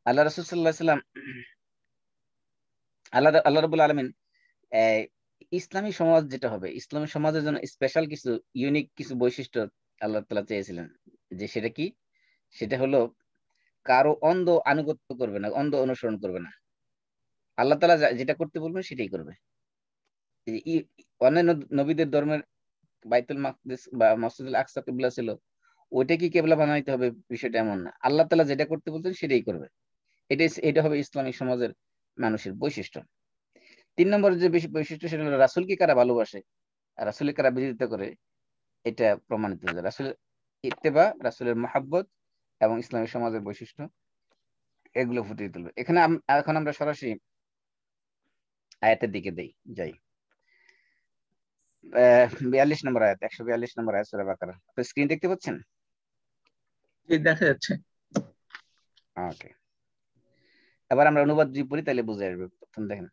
আল্লাহ রাসূল সাল্লাল্লাহু আলাইহি সাল্লাম, আল্লাহ রাব্বুল আলামিন ইসলামী সমাজ যেটা হবে, ইসলামী সমাজের জন্য স্পেশাল কিছু ইউনিক কিছু বৈশিষ্ট্য আল্লাহ তাআলা চেয়েছিলেন। যে সেটা কি? সেটা হলো কারো অন্ধ আনুগত্য করবে না, অন্ধ অনুসরণ করবে না। আল্লাহ তাআলা যেটা করতে বলবেন সেটাই করবে। অন্যান্য নবীদের ধর্মের বাইতুল মাকদিস বা মসজিদুল আকসা কিবলা ছিল, ওইটা কি কেবলা বানাইতে হবে বিষয়টা এমন না। আল্লাহ তাআলা যেটা করতে বলছেন সেটাই করবে। এটা হবে ইসলামিক সমাজের মানুষের বৈশিষ্ট্য। 3 নম্বর যে বেশি বৈশিষ্ট্য, সেটা হলো রাসূলকে কারা ভালোবাসে আর রাসূলকে কারা বিরোধিতা করে, এটা প্রমাণিত হয়ে যায়। রাসূলের ইত্তেবা, রাসূলের মহাব্বত এবং ইসলামী সমাজের বৈশিষ্ট্য, এগুলো ফুটিয়ে তুলবে। এখন আমরা সরাসরি আয়াতের দিকে যাই। 42 নম্বর আয়াত, 142 নম্বর আয়াত সূরা বাকারা। আপনি স্ক্রিন দেখতে পাচ্ছেন? জি, দেখা যাচ্ছে। ওকে, এবার আমরা অনুবাদ যদি পড়ি তাহলে বুঝে আসবে। প্রথম দেখেন,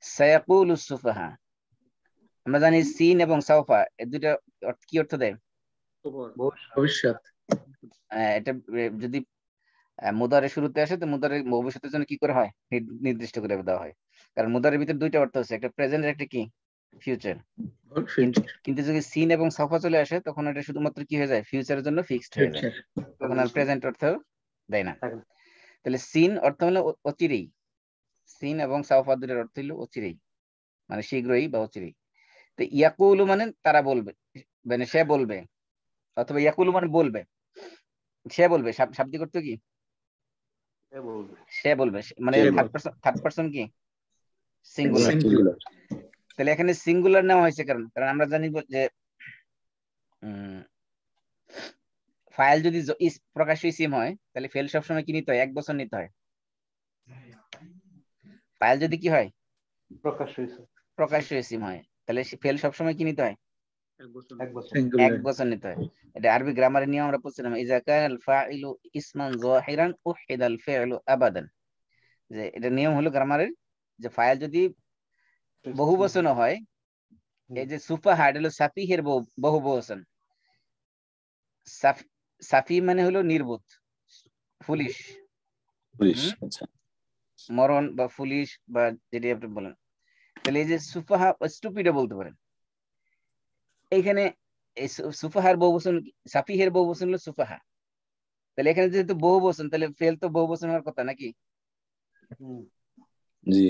সায়াকুলুস সুফাহা। আমরা জানি সিন এবং সাওফা এই দুইটা কি অর্থ দেয়? ভবিষ্যৎ। এটা যদি মুদারে শুরুতে আসে, তো মুদারে ভবিষ্যতের জন্য কি করে হয়? নির্দিষ্ট করে দেওয়া হয়। কারণ মুদারের ভিতরে দুইটা অর্থ আছে, একটা প্রেজেন্ট, একটা কি ফিউচার। কিন্তু যদি সিন এবং সাওফা চলে আসে, তখন এটা শুধুমাত্র কি হয়ে যায়? ফিউচারের জন্য ফিক্সড হয়ে যায়, তখন আর প্রেজেন্ট অর্থ দেয় না। তাহলে সিন অর্থ হলো অচিরেই। সিন এবং সাওফা দুটোর অর্থ হলো অচিরেই, মানে শীঘ্রই বা অচিরেই। তো ইয়াকুলু মানে তারা বলবে, মানে সে বলবে, অথবা ইয়াকুলু মানে বলবে, সে বলবে। শাব্দিক অর্থ কি? সে বলবে, মানে থার্ড পারসন কি? সিঙ্গুলার। তাহলে এখানে সিঙ্গুলার নেওয়া হয়েছে কারণ আমরা জানি যে ফাইল যদি প্রকাশ্য ইসিম হয়, তাহলে ফেল সবসময় কি নিতে হয়? 1 বছর নিতে হয়। ফাইল যদি কি হয়? প্রকাশ্য ইসিম হয়, তাহলে ফেল সবসময় কি নিতে হয়? 1 বছর নিতে হয়। এটা আরবি গ্রামারের নিয়ম আমরা পড়ছিলাম, ইজা কানাল ফাইলু ইসমান যাহিরান উহিদাল ফি'লু আবাদান। যে এটা নিয়ম হলো গ্রামারের, যে ফাইল যদি বহু বচন হয়, এই যে সুফাহা এটা হলো সাফিহের বহু বচন। সাফি মানে হলো নির্বোধ, ফুলিশ, মরণ বা ফুলিশ বা যেটি আপনি বলেন। তাহলে এই যে সুফাহা স্টুপিডও বলতে পারেন। এইখানে এই সুফাহার বহু বচন, সাফিহের বহু বচন হলো সুফাহা। তাহলে এখানে যেহেতু বহু বচন, তাহলে ফেল তো বহু বচন হওয়ার কথা নাকি?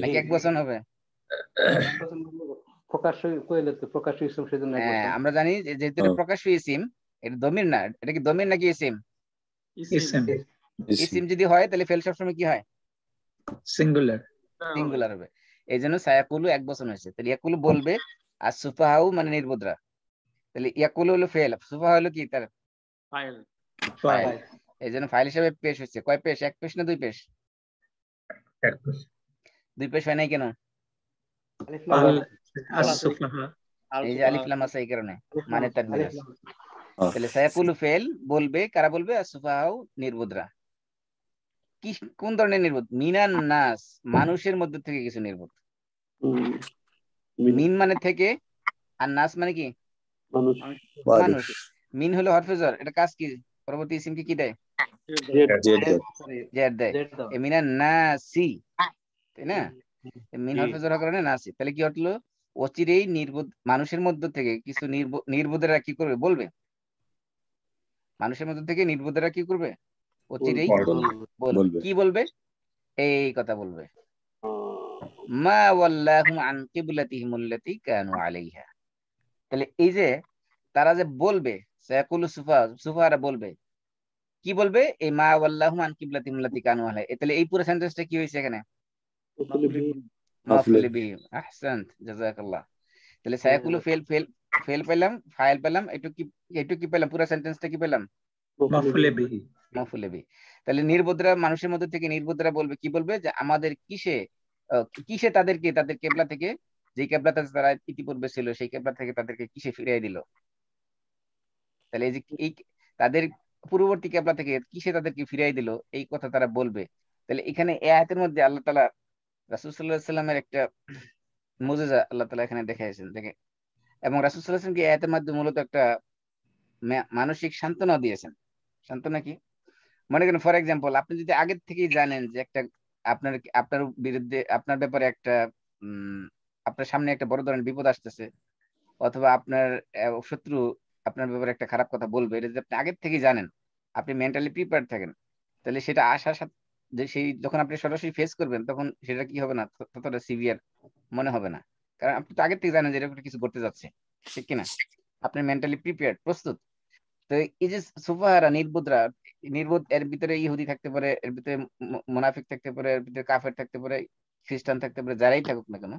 নাকি 1 বচন হবে? আমরা জানি যেহেতু এটা প্রকাশ্য ইসিম, এটা দমির না। এটা কি দমির নাকি ইসিম? ইসিম যদি হয় তাহলে ফেল সবসময় কি হয়? সিঙ্গুলার হবে। এই জন্য সায়াকুলু 1 বচন হয়েছে। তাহলে ইয়াকুলু বলবে, আর সুফাহাউ মানে নির্বোধরা। তাহলে ইয়াকুলু হলো ফেল, সুফাহা হলো কি তার ফাইল। এই জন্য ফাইল হিসেবে পেশ হচ্ছে। কয় পেশ? 1 পেশ না 2 পেশ? 2 পেশ হয় নাই কেন? এই যে আলিফ লাম আছে, এই কারণে, মানে তানবির আছে। তাহলে সায়াকুলু ফেল বলবে, কারা বলবে? আসফাহাউ নির্বোধরা। কি কোন ধরনের নির্বোধ? মিনান নাস, মানুষের মধ্যে থেকে কিছু নির্বোধ। মিন মানে থেকে, আর নাস মানে কি? মানুষ। মিন হলো হরফে jar, এটা কাজ কি? পরবর্তী ইসিমকে কি দেয়? জেড দেয়। এই মিনান নাসি, তাই না? মিন হরফে jar হওয়ার কারণে নাসি। তাহলে কি হলো? অচিরেই নির্বোধ, মানুষের মধ্য থেকে কিছু নির্বোধেরা কি করবে? বলবে। মানুষের মধ্যে থেকে নির্বোধেরা কি করবে? অচিরেই বলবে। কি বলবে? এই কথা বলবে, মা ওয়াল্লাহুম আন কিবলাতিহিম আল্লাতী কানু আলাইহা। তাহলে এই যে তারা যে বলবে, সায়াকুলু সুফাহারা বলবে, কি বলবে? এই মা ওয়াল্লাহুম আন কিবলাতিহিম আল্লাতী কানু আলাইহা। তাহলে এই পুরো সেন্টেন্সটা কি হয়েছে এখানে? মাফউল বিহি। আহসানত, জাযাকাল্লাহ। তাহলে সায়াকুলু ফেল পেলাম, ফাইল পেলাম, একটু কি পেলাম? পুরো সেন্টেন্সটা কি পেলাম? মাফউল বিহি। তাহলে নির্বোধরা, মানুষের মধ্যে থেকে নির্বোধরা বলবে, কি বলবে? যে আমাদের কিসে তাদেরকে তাদের কেবলা থেকে, যে কেবলাতে তারা ইতিপূর্বে ছিল, সেই কেবলা থেকে তাদেরকে কিসে ফিরিয়ে দিল? তাহলে এই যে তাদের পূর্ববর্তী কেবলা থেকে কিসে তাদেরকে ফিরিয়ে দিল, এই কথা তারা বলবে। তাহলে এখানে এই আয়াতের মধ্যে আল্লাহ তাআলা রাসূল সাল্লাল্লাহু আলাইহি সাল্লামের একটা মুজিজা আল্লাহ তাআলা এখানে দেখাইছেন দেখে, এবং রাসূল সাল্লাল্লাহু আলাইহি সাল্লামকে এই আয়াতের মাধ্যমে মূলত একটা মানসিক সান্ত্বনা দিয়েছেন। সান্ত্বনা কি? মনে করেন ফর এক্সাম্পল আপনি যদি আগের থেকেই জানেন যে একটা আপনার আপনার বিরুদ্ধে আপনার ব্যাপারে একটা আপনার সামনে একটা বড় ধরনের বিপদ আসতেছে, অথবা আপনার শত্রু আপনার ব্যাপারে একটা খারাপ কথা বলবে, এটা যদি আপনি আগের থেকেই জানেন, আপনি মেন্টালি প্রিপেয়ার থাকেন, তাহলে সেটা আসার সাথে যে সেই যখন আপনি সরাসরি ফেস করবেন তখন সেটা কি হবে না, ততটা সিভিয়ার মনে হবে না। কারণ আপনি তো আগের থেকে জানেন যে এরকম একটা কিছু করতে যাচ্ছে, ঠিক কিনা? আপনি মেন্টালি প্রিপেয়ার্ড, প্রস্তুত। তো এই যে সুফাহারা নির্বুদরা, নির্বোধ, এর ভিতরে ইহুদি থাকতে পারে, এর ভিতরে মুনাফিক থাকতে পারে, এর ভিতরে কাফের থাকতে পারে, খ্রিস্টান থাকতে পারে, যারাই থাকুক না কেন,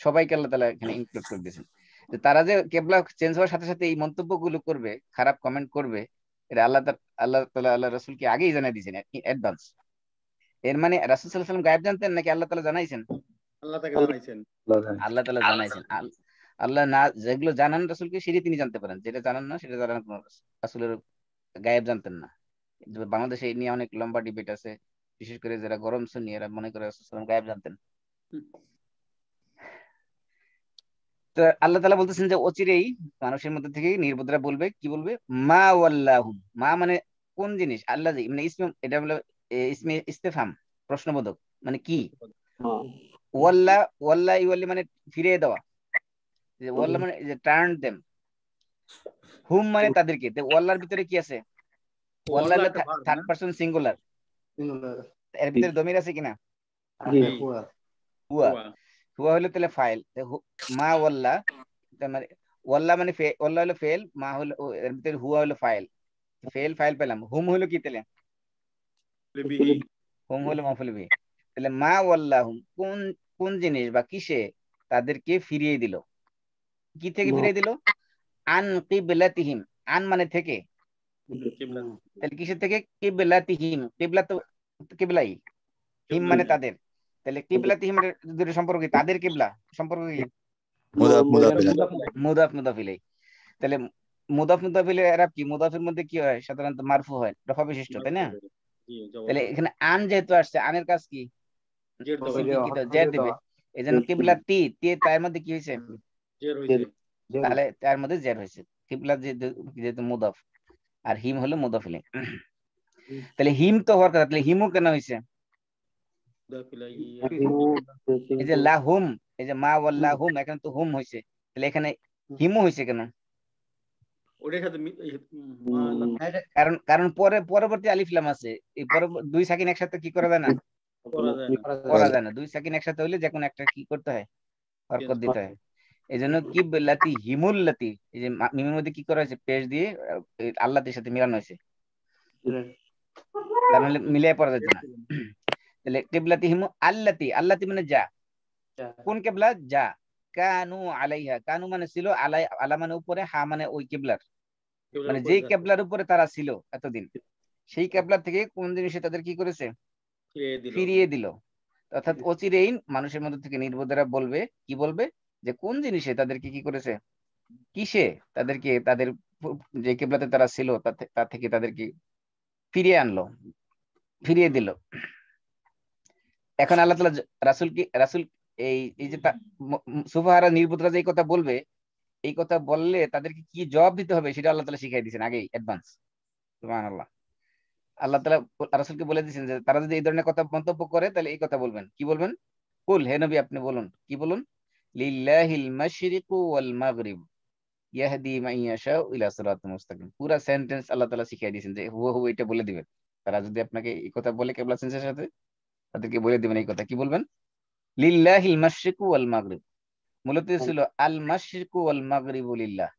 সবাইকে আল্লাহ তাআলা এখানে ইনক্লুড করে দিয়েছেন। যে তারা যে কেবলা চেঞ্জ হওয়ার সাথে সাথে এই মন্তব্যগুলো করবে, খারাপ কমেন্ট করবে, এটা আল্লাহ তাআলা আল্লাহ রাসূলকে আগেই জানিয়ে দিয়েছেন, অ্যাডভান্স। এর মানে রাসূল সাল্লাল্লাহু আলাইহি ওয়াসাল্লাম গায়েব জানতেন নাকি আল্লাহ তাআলা জানাইছেন? আল্লাহ তাকে জানাইছেন। আল্লাহ তাআলা জানাইছেন। আল্লাহ না যেগুলো জানান রাসূলকে সেটি তিনি জানতে পারেন, যেটা জানান না সেটা জানান কোনো রাসূলের গায়েব জানতেন না। বাংলাদেশে এই নিয়ে অনেক লম্বা ডিবেট আছে, বিশেষ করে যারা গরম সুন্নি এরা মনে করে রাসূল সাল্লাল্লাহু আলাইহি ওয়াসাল্লাম গায়েব জানতেন। তো আল্লাহ তাআলা বলতেছেন যে অচিরেই মানুষের মধ্যে থেকে নির্বোধরা বলবে, কি বলবে? মা ওয়াল্লাহুম, মা মানে কোন জিনিস, আল্লাহ মানে ইসমে, এটা হলো ইসমে ইস্তেফহাম, প্রশ্নবোধক, মানে কি? ওয়াল্লা, ওয়াল্লা ইওয়াল্লি মানে ফিরিয়ে দেওয়া, যে ওয়াল্লা মানে যে টার্ন দেম, হুম মানে তাদেরকে। তো ওয়াল্লার ভিতরে কি আছে? ওয়াল্লা হলো থার্ড পারসন সিঙ্গুলার, এর ভিতরে দমির আছে কিনা? হুয়া, হুয়া হলো তাহলে ফাইল। মা ওয়াল্লা মানে ওয়াল্লা মানে ওয়াল্লা হলো ফেল, মা হলো এর ভিতরে হুয়া হলো ফাইল, ফেল ফাইল পেলাম। হুম হলো কি তাহলে? হুম হলো মাফুল বিহি। তাহলে মা ওয়াল্লাহুম, কোন কোন জিনিস বা কিসে তাদেরকে ফিরিয়ে দিল? কি থেকে ফিরিয়ে দিল? আন কিবলাতিহিম, আন মানে থেকে, তাহলে কিসের থেকে? কিবলাতিহিম, কিবলা তো কিবলাই, হিম মানে তাদের, তাহলে কিবলাতিহিম এর দুটো সম্পর্ক কি? তাদের কিবলা সম্পর্ক কি? মুদাফ মুদাফ ইলাই। তাহলে মুদাফ মুদাফ ইলাই এর কি? মুদাফের মধ্যে কি হয়? সাধারণত মারফু হয়, রফা বিশিষ্ট, তাই না? তাহলে এখানে আন যেহেতু আসছে, আনের কাজ কি? জের দিবে। এই জন্য কিবলাতি, তি তার মধ্যে কি হয়েছে? তাহলে তার মধ্যে জের হয়েছে। কিবলা যেহেতু মুদাফ, আর হিম হলো মুদাফ ইলাই। তাহলে হিম তো হওয়ার কথা, তাহলে হিমও কেন হয়েছে? এই যে লাহুম, এই যে মা ওয়াল্লাহুম, এখানে তো হুম হয়েছে, তাহলে এখানে হিমও হয়েছে কেন? কারণ কারণ পরবর্তী আলিফ লাম আছে, এই দুই সাকিন একসাথে কি করা যায় না? করা যায় না। দুই সাকিন একসাথে হইলে যে কোনো একটা কি করতে হয়? হরকত দিতে হয়। এই জন্য কিবলাতি হিমুল্লাতি, এই যে মিমের মধ্যে কি করা হয়েছে? পেশ দিয়ে আল্লাহর সাথে মিলানো হয়েছে, তার মানে মিলিয়ে পড়া যেত না। তাহলে কিবলাতি হিমু আল্লাতি, আল্লাতি মানে যা, কোন কেবলা? যা। কানু আলাইহা, কানু মানে ছিল, আলাই আলা মানে উপরে, হা মানে ওই কেবলার, মানে যেই কেবলার উপরে তারা ছিল এতদিন, সেই কেবলা থেকে কোন জিনিসে তাদের কি করেছে? ফিরিয়ে দিল। অর্থাৎ অচিরেই মানুষের মধ্যে থেকে নির্বোধেরা বলবে, কি বলবে? যে কোন জিনিসে তাদেরকে কি করেছে, কিসে তাদেরকে তাদের যে কেবলাতে তারা ছিল তা থেকে তাদেরকে ফিরিয়ে আনলো, ফিরিয়ে দিল। এখন আল্লাহ তাআলা রাসূল এই এই যে সুফাহারা নির্বোধরা যে কথা বলবে, এই কথা বললে তাদেরকে কি জবাব দিতে হবে সেটা আল্লাহ তাআলা শিখাই দিয়েছেন আগেই, অ্যাডভান্স। সুবহানাল্লাহ। আল্লাহ তাআলা রাসূলকে বলে দিয়েছেন যে তারা যদি এই ধরনের কথা মন্তব্য করে তাহলে এই কথা বলবেন, কি বলবেন? কুল, হে নবী আপনি বলুন, কি বলুন? লিল্লাহিল মাশরিকু ওয়াল মাগরিব ইয়াহদি মান ইয়াশাউ ইলা সিরাতিন মুস্তাকিম। পুরো সেন্টেন্স আল্লাহ তাআলা শিখিয়ে দিয়েছেন যে হুবহু এটা বলে দিবেন। তারা যদি আপনাকে এই কথা বলে কেবলা সেন্সের সাথে, তাদেরকে বলে দিবেন এই কথা, কি বলবেন? লিল্লাহিল মাশরিকু ওয়াল মাগরিব, মূলত ছিল আল মাশরিকু ওয়াল মাগরিবু লিল্লাহ।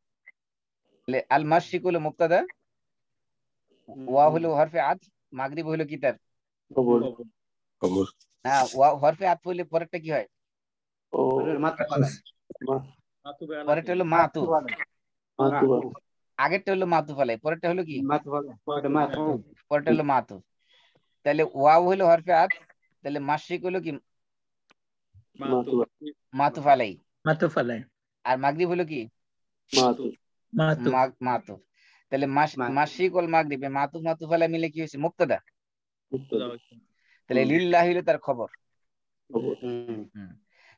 আল মাশরিক হলো মুবতাদা, ওয়া হলো হরফে আতফ, মাগরিব হলো কি তার কবর। না, ওয়া হরফে আতফ হলে পরেরটা কি হয়? পরেরটা হলো মাতুফ, আগেরটা হলো মাতুফ আলাই, পরেরটা হলো কি? পরেরটা হলো মাতুফ। তাহলে ওয়াও হলো হরফে আতফ, তাহলে মাশরিক হলো কি? মাতুফ আলাই। আর মাগরিব হলো কি? মাতুফ। তাহলে মাশরিক ওয়াল মাগরিব, মাতুফ মাতুফ আলাই মিলে কি হয়েছে? মুবতাদা। তাহলে লিল্লাহি হলো তার খবর।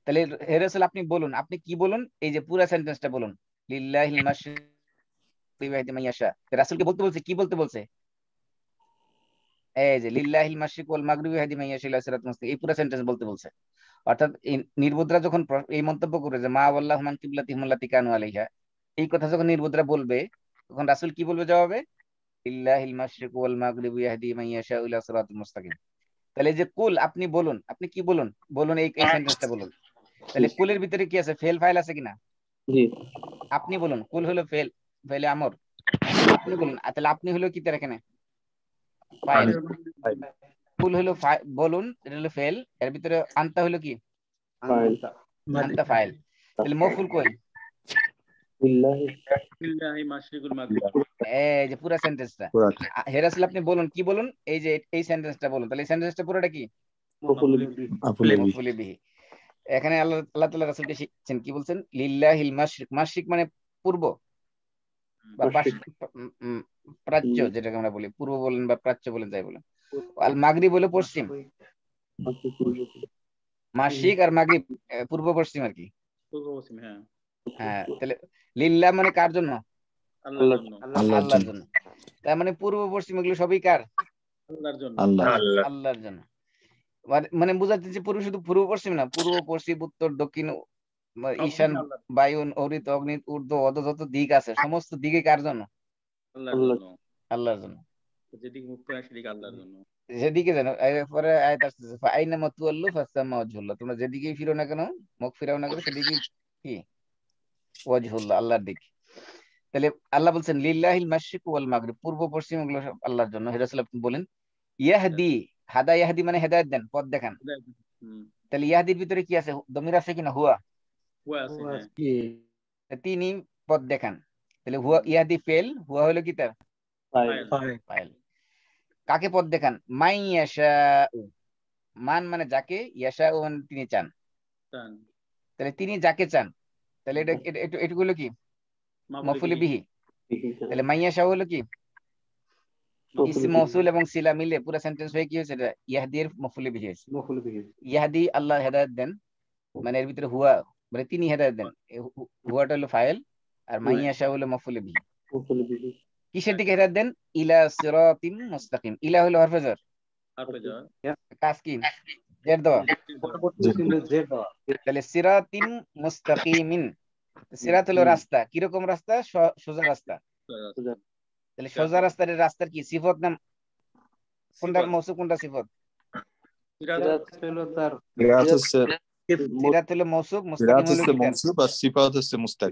তাহলে হে রাসূল আপনি বলুন, আপনি কি বলুন? এই যে পুরো সেন্টেন্সটা বলুন, লিল্লাহিল মাশরিকু ওয়া ইয়াহদি মান ইয়াশা। রাসূলকে বলতে বলছে, কি বলতে বলছে? এই যে লিল্লাহিল মাশরিক ওয়াল মাগরিবু ইয়াহদি মান ইয়াশা ইলা সিরাতিন মুস্তাকিম, এই পুরো সেন্টেন্স বলতে বলছে। অর্থাৎ এই নির্বোধরা যখন এই মন্তব্য করে যে মা ওয়াল্লাহু মান কিবলাতিহিম আল্লাতী কানু আলাইহা, এই কথা যখন নির্বোধরা বলবে, তখন রাসূল কি বলবে জবাবে? লিল্লাহিল মাশরিকু ওয়াল মাগরিবু ইয়াহদি মান ইয়াশা ইলা সিরাতিন মুস্তাকিম। তাহলে এই যে কুল, আপনি বলুন, আপনি কি বলুন, বলুন এই সেন্টেন্সটা বলুন। তাহলে কুলের ভিতরে কি আছে? ফেল ফাইল আছে কিনা? জি আপনি বলুন, কুল হলো ফেল, ফেলে আমর, আপনি বলুন। তাহলে আপনি হলো কি তার এখানে? ফাইল। কুল হলো বলুন, এটা হলো ফেল, এর ভিতরে আনতা হলো কি? আনতা ফাইল। তাহলে মফুল কই? লিল্লাহি মাশরিকুল মাগরিব। এই যে পুরো সেন্টেন্সটা হে রাসূল আপনি বলুন, কি বলুন? এই যে এই সেন্টেন্সটা বলুন। তাহলে এই সেন্টেন্সটা পুরোটা কি? মফুল বিহি। এখানে আল্লাহ আল্লাহ তাআলা রাসূলকে শিখছেন, কি বলছেন? লিল্লাহিল মাশরিক। মাশরিক মানে পূর্ব বা প্রাচ্য, যেটাকে আমরা বলি, পূর্ব বলেন বা প্রাচ্য বলেন, যাই বলেন। আল মাগরিব হলো পশ্চিম। মাশরিক আর মাগরিব পূর্ব পশ্চিম আর কি। হ্যাঁ, তাহলে লিল্লাহ মানে কার জন্য? আল্লাহর জন্য। তার মানে পূর্ব পশ্চিম এগুলো সবই কার? আল্লাহর জন্য। মানে বুঝাতে যে শুধু পূর্ব পশ্চিম না, পূর্ব পশ্চিম উত্তর দক্ষিণ ঈশান বায়ুন অরিত অগ্নিত ঊর্ধ্ব অধ, যত দিক আছে সমস্ত দিকে কার জন্য? আল্লাহর জন্য। যেদিকে জানো, পরে আয়াত আসতেছে ফাআইনামা তুওয়াল্লু ফাসাম্মা ওয়াজহুল্লাহ, তোমরা যেদিকেই ফিরো না কেন, মুখ ফিরাও না কেন, সেদিকেই কি? ওয়াজহুল্লাহ, আল্লাহর দিক। তাহলে আল্লাহ বলছেন লিল্লাহিল মাশরিক ওয়াল মাগরিব, পূর্ব পশ্চিম এগুলো সব আল্লাহর জন্য। হে রাসূল আপনি বলেন ইয়াহদি, হাদা ইয়াহদি মানে হেদায়েত দেন, পথ দেখান। তাহলে ইয়াহদির ভিতরে কি আছে? দমির আছে কিনা? হুয়া। তিনি পথ দেখান। তাহলে হুয়া ইয়াহদি ফেল, হুয়া হলো কি তার? ফাইল। কাকে পথ দেখান? মাই ইয়াশাউ, মান মানে যাকে, ইয়াশাউ মানে তিনি চান। তাহলে তিনি যাকে চান, তাহলে এটুকু হলো কি? মফুল বিহি। তাহলে মাই ইয়াশাউ হলো কি? ইসম মৌসুল এবং সিলা মিলে পুরো সেন্টেন্স হয়ে কি হয়েছে? এটা ইয়াহদি এর মফুল বিহি হয়েছে। ইয়াহদি আল্লাহ হেদায়েত দেন, মানে এর ভিতরে হুয়া মানে তিনি হেদায়েত দেন, হুয়াটা হলো ফাইল, আর মাই ইয়াশাউ হলো মফুল বিহি। কিসের দিকে হেদায়েত দেন? ইলা সিরাতিম মুস্তাকিম। ইলা হলো হরফে jar, কাজ কি? জের দেওয়া। তাহলে সিরাতিন মুস্তাকিমিন, সিরাত হলো রাস্তা, কিরকম রাস্তা? সোজা রাস্তা। তাহলে সোজা রাস্তার রাস্তার কি সিফত নাম? কোনটা মৌসুফ, কোনটা সিফত? সিরাত হলো মৌসুফ, মুস্তাকিম হলো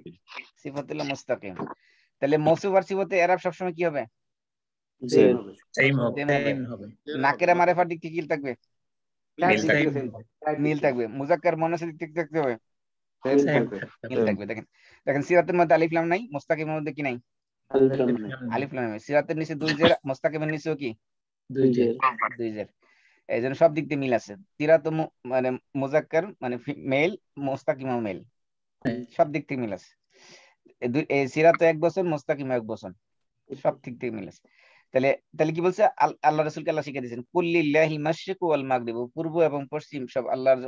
কি? সিফত হলো মুস্তাকিম। তাহলে মৌসুফ আর সিফতে এরাব সবসময় কি হবে? সেম হবে। নাকেরা মারেফার দিক থেকে কি থাকবে? মিল থাকবে। মুজাক্কার মুন্নাসের দিক থেকে থাকতে হবে মিল থাকবে। দেখেন দেখেন সিরাতের মধ্যে আলিফ লাম নাই, মুস্তাকিমের মধ্যে কি নাই? আলিফ লাম নাই। সিরাতের নিচে দুই জের, মুস্তাকিমের নিচেও কি? দুই জের। এই জন্য সব দিক দিয়ে মিল আছে। সিরাত মানে মুজাক্কার মানে মেল, মুস্তাকিমও মেল, সব দিক থেকে মিল আছে। এই সিরাত 1 বছর, মুস্তাকিম 1 বছর, সব দিক থেকে মিল আছে। তাহলে তাহলে কি বলছে? আল্লাহ রাসূলকে আল্লাহ শিখিয়ে দিয়েছেন কুল্লিল্লাহিল মাশরিকু ওয়াল মাগরিবু, পূর্ব এবং পশ্চিম সব আল্লাহর।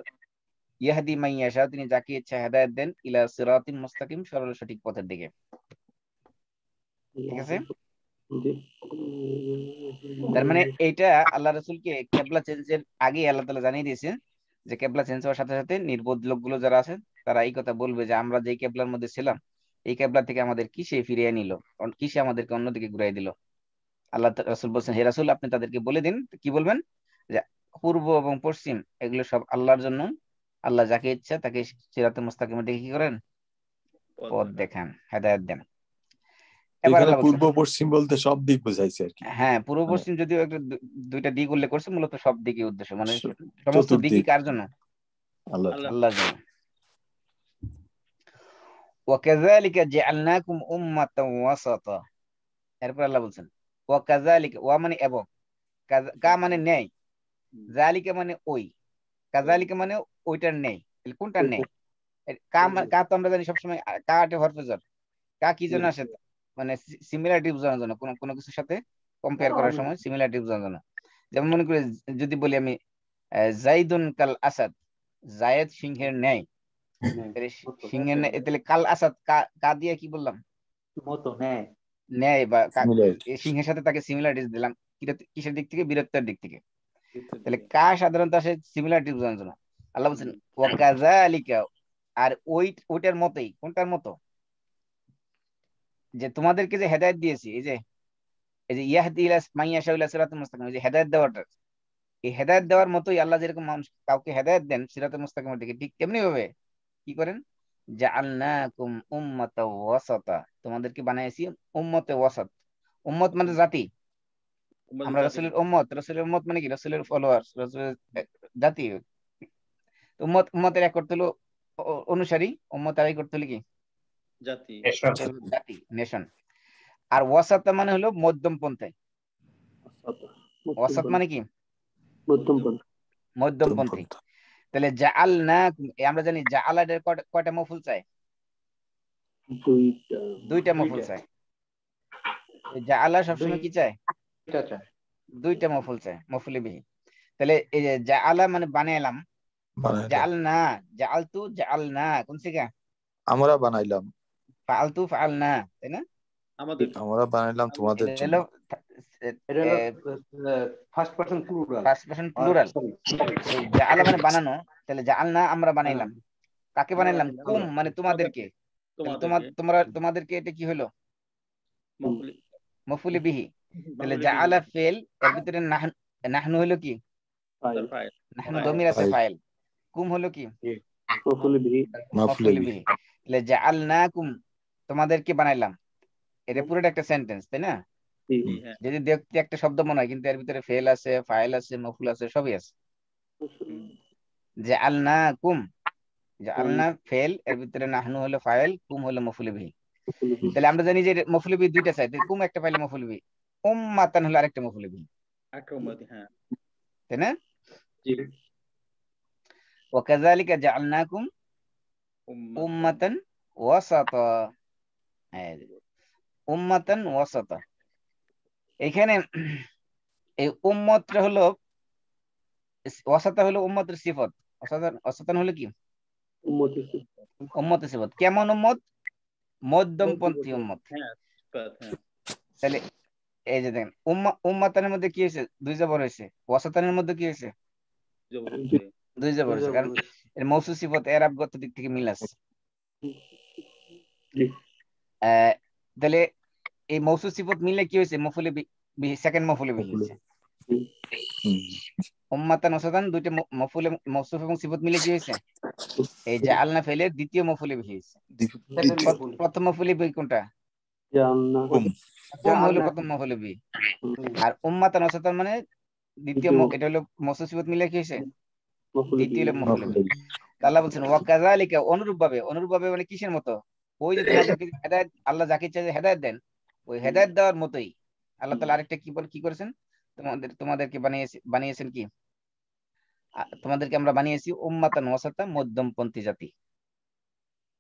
ইয়াহদি মান ইয়াশা, তিনি যাকে ইচ্ছা হেদায়েত দেন, ইলা সিরাতিন মুস্তাকিম, সরল সঠিক পথের দিকে। ঠিক আছে? তার মানে এইটা আল্লাহ রাসূলকে কিবলা চেঞ্জের আগে আল্লাহ তাআলা জানিয়ে দিয়েছেন যে কিবলা চেঞ্জ হওয়ার সাথে সাথে নির্বোধ লোকগুলো যারা আছে তারা এই কথা বলবে যে আমরা যে কিবলার মধ্যে ছিলাম, এই কিবলা থেকে আমাদের কিসে ফিরিয়ে নিল, কিসে আমাদেরকে অন্যদিকে ঘুরাই দিল। আল্লাহ রাসূল বলছেন হে রাসূল আপনি তাদেরকে বলে দিন। কি বলবেন? যে পূর্ব এবং পশ্চিম এগুলো সব আল্লাহর জন্য, আল্লাহ যাকে ইচ্ছা তাকে সিরাতে মুস্তাকিমের দিকে কি করেন? পথ দেখান, হেদায়েত দেন। এবার আল্লাহ পূর্ব পশ্চিম বলতে সব দিক বোঝাইছে আর কি। হ্যাঁ, পূর্ব পশ্চিম যদিও একটা দুইটা দিক উল্লেখ করছে, মূলত সব দিকই উদ্দেশ্য, মানে সমস্ত দিকই কার জন্য? আল্লাহর জন্য। ওয়াকাযালিকা জাআলনাকুম উম্মাতান ওয়াসাতা। এরপর আল্লাহ বলছেন ওয়াকাযালিকা, ওয়া মানে এবং, কা মানে নেই, যালিকা মানে ওই, কাযালিকা মানে ওইটার নেই। তাহলে কোনটার নেই? কা তো আমরা জানি সবসময় কা একটা হরফে jar, কা কি জন্য আসে? মানে সিমিলারিটি বোঝানোর জন্য, কোনো কিছুর সাথে কম্পেয়ার করার সময় সিমিলারিটি বোঝানোর জন্য। যেমন মনে করি যদি বলি আমি জাইদুন কাল আসাদ, জায়েদ সিংহের ন্যায়, সিংহের ন্যায়, তাহলে কাল আসাদ কা দিয়ে কি বললাম? ন্যায় বা সিংহের সাথে তাকে সিমিলারিটিস দিলাম। কিসের দিক থেকে? বীরত্বের দিক থেকে। তাহলে কা সাধারণত আসে সিমিলারিটি বোঝানোর জন্য। আল্লাহ বলছেন ওয়াকাযালিকা, আর ওইটার মতোই। কোনটার মতো? যে তোমাদেরকে যে হেদায়েত দিয়েছি, এই যে ইয়াহদি ইলা মান ইয়াশাউ ইলা সিরাতিল মুস্তাকিম, এই যে হেদায়েত দেওয়াটা, এই হেদায়েত দেওয়ার মতোই আল্লাহ যেরকম মানুষ কাউকে হেদায়েত দেন সিরাতুল মুস্তাকিমের দিকে, ঠিক তেমনি ভাবে কি করেন? জাআলনাকুম উম্মাতাও ওয়াসাতা, তোমাদেরকে বানাইছি উম্মতে ওয়াসাত। উম্মত মানে জাতি। আমরা রাসূলের উম্মত, রাসূলের উম্মত মানে কি? রাসূলের ফলোয়ার্স, রাসূলের জাতি। উম্মতের এক করতে হলো অনুসারী, উম্মত আর করতে হলো কি? জাতি। জাতি, নেশন। আর ওয়াসাতা মানে হলো মধ্যম পন্থায়। ওয়াসাত মানে কি? মধ্যমপন্থী। তাহলে জাআলনা, আমরা জানি জাআলাদের কয়টা মফুল চাই? দুইটা মফুল চাই। জাআলা সবসময় কি চায়? দুইটা মফুল চায়, মফুলে বিহি। তাহলে এই যে জাআলা মানে বানাইলাম, জাআলনা, জাআলতু, জাআলনা কোন থেকে? আমরা বানাইলাম, ফাআলতু, ফাআলনা, তাই না? আমরা বানাইলাম তোমাদের জন্য। এটা হলো ফার্স্ট পারসন প্লুরাল। জাআলা মানে বানানো, তাহলে জাআলনা আমরা বানাইলাম। কাকে বানাইলাম? কুম মানে তোমাদেরকে। তোমাদেরকে, এটা কি হলো? মফুলে বিহি। তাহলে জাআলা ফেল, এর ভিতরে নাহনু হলো কি? নাহনু দমির আছে, ফাইল। কুম হলো কি? মফুলে বিহি। তাহলে জাআলনাকুম, তোমাদেরকে বানাইলাম, এটা পুরোটা একটা সেন্টেন্স, তাই না? যদি দেখতে একটা শব্দ মনে হয়, কিন্তু এর ভিতরে ফেল আছে, ফাইল আছে, মফুল আছে, সবই আছে। জাআলনাকুম, জাআলনা ফেল, এর ভিতরে নাহনু হলো ফাইল, কুম হলো মফুলে বিহি। তাহলে আমরা জানি যে মফুলে বিহি দুইটা চাই, কুম একটা পাইলে মফুলে বিহি, উম্মাতান হলো আরেকটা মফুলে বিহি, তাই না? ওয়াকাযালিকা জাআলনাকুম উম্মাতান ওয়াসাতা, উম্মাতান ওয়াসাতা। এখানে এই উম্মতটা হলো, ওয়াসাতা হলো উম্মতের সিফত। ওয়াসাতান হলো কি? উম্মতের সিফত। কেমন উম্মত? মধ্যমপন্থী উম্মত। তাহলে এই যে দেখেন, উম্মাতানের মধ্যে কি হয়েছে? দুই জবর হয়েছে। ওয়াসাতানের মধ্যে কি হয়েছে? দুই জবর হয়েছে, কারণ এর মৌসুফ সিফত এরাবগত দিক থেকে মিল আছে। তাহলে এই মৌসুফ সিফত মিলে কি হয়েছে? মফুলে বিহি, সেকেন্ড মফুলে বিহি হয়েছে। উম্মাতান ওয়াসাতান দুইটা মফুলে, মৌসুফ এবং সিফত মিলে কি হয়েছে? এই জাআলনা ফেলে দ্বিতীয় মফুলে বিহি হয়েছে। প্রথম মফুলে বিহি কোনটা? কুম হলো প্রথম মফুলে বিহি। আর উম্মাতান ওয়াসাতান মানে দ্বিতীয়, এটা হলো মৌসুফ সিফত মিলে কি হয়েছে? দ্বিতীয় হলো মফুলে বিহি। আল্লাহ বলছেন ওয়াকাযালিকা, অনুরূপ ভাবে মানে কিসের মতো? ওই যে তোমাদেরকে হেদায়েত, আল্লাহ যাকে ইচ্ছা হেদায়েত দেন, ওই হেদায়েত দেওয়ার মতোই আল্লাহ তাআলা আরেকটা কি করেছেন? তোমাদেরকে বানিয়েছেন কি? তোমাদেরকে আমরা বানিয়েছি উম্মাতান ওয়াসাতা, মধ্যমপন্থী জাতি।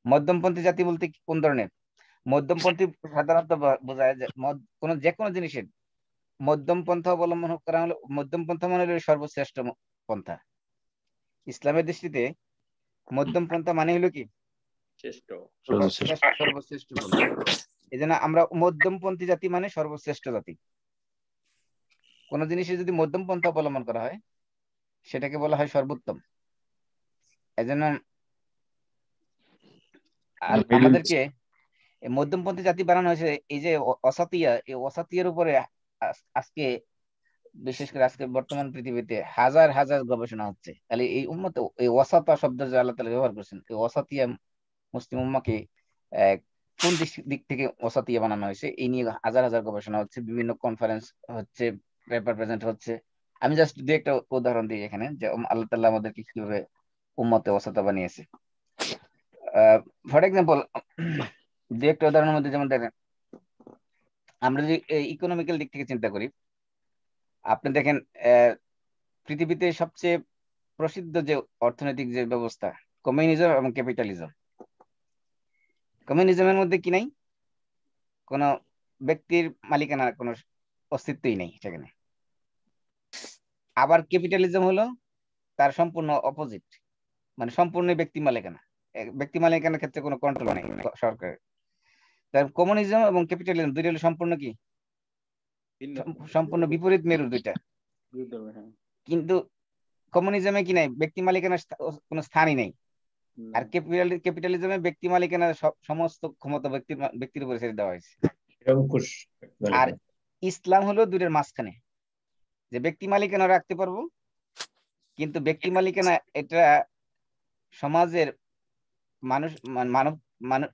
মধ্যমপন্থী জাতি বলতে কোন ধরনের? মধ্যমপন্থী সাধারণত বোঝায় যে যে কোনো জিনিসের মধ্যম পন্থা অবলম্বন করা হলো, মধ্যম পন্থা মানে হলো সর্বশ্রেষ্ঠ পন্থা। ইসলামের দৃষ্টিতে মধ্যম পন্থা মানে হলো কি? সর্বশ্রেষ্ঠ পন্থা। এই জন্য আমরা মধ্যমপন্থী জাতি মানে সর্বশ্রেষ্ঠ জাতি। কোন জিনিসে যদি মধ্যম পন্থা অবলম্বন করা হয়, সেটাকে বলা হয় সর্বোত্তম। এই জন্য আমাদেরকে মধ্যমপন্থী জাতি বানানো হয়েছে। এই যে অসাতিয়া, এই অসাতিয়ার উপরে আজকে, বিশেষ করে আজকে বর্তমান পৃথিবীতে হাজার হাজার গবেষণা হচ্ছে। তাহলে এই উম্মত, এই ওয়াসাতা শব্দ যে আল্লাহ তাআলা ব্যবহার করেছেন, এই ওয়াসাতিয়া মুসলিম উম্মাহকে কোন দিক থেকে ওয়াসাতিয়া বানানো হয়েছে, এই নিয়ে হাজার হাজার গবেষণা হচ্ছে, বিভিন্ন কনফারেন্স হচ্ছে, পেপার প্রেজেন্ট হচ্ছে। আমি জাস্ট দু একটা উদাহরণ দিই এখানে, যে আল্লাহ তাআলা আমাদেরকে কিভাবে উম্মতে ওয়াসাতা বানিয়েছে। ফর এক্সাম্পল, দু একটা উদাহরণের মধ্যে যেমন দেখেন, আমরা যদি ইকোনমিক্যাল দিক থেকে চিন্তা করি, আপনি দেখেন পৃথিবীতে সবচেয়ে প্রসিদ্ধ যে অর্থনৈতিক যে ব্যবস্থা, কমিউনিজম এবং ক্যাপিটালিজম। কমিউনিজমের মধ্যে কি নাই? কোন ব্যক্তির মালিকানার কোন অস্তিত্বই নেই সেখানে। আবার ক্যাপিটালিজম হলো তার সম্পূর্ণ অপোজিট, মানে সম্পূর্ণ ব্যক্তি মালিকানা। ব্যক্তি মালিকানার ক্ষেত্রে কোনো কন্ট্রোল নেই সরকারের। তার কমিউনিজম এবং ক্যাপিটালিজম দুইটা হলো সম্পূর্ণ কি? সম্পূর্ণ বিপরীত মেরু দুইটা। কিন্তু কমিউনিজমে কি নাই, ব্যক্তি মালিকানার কোনো স্থানই নেই। আর ক্যাপিটালিজমে ব্যক্তি মালিকানার সমস্ত ক্ষমতা ব্যক্তির উপরে ছেড়ে দেওয়া হয়েছে। আর ইসলাম হলো দুইটার মাঝখানে, যে ব্যক্তি মালিকানা রাখতে পারবো, কিন্তু ব্যক্তি মালিকানা এটা সমাজের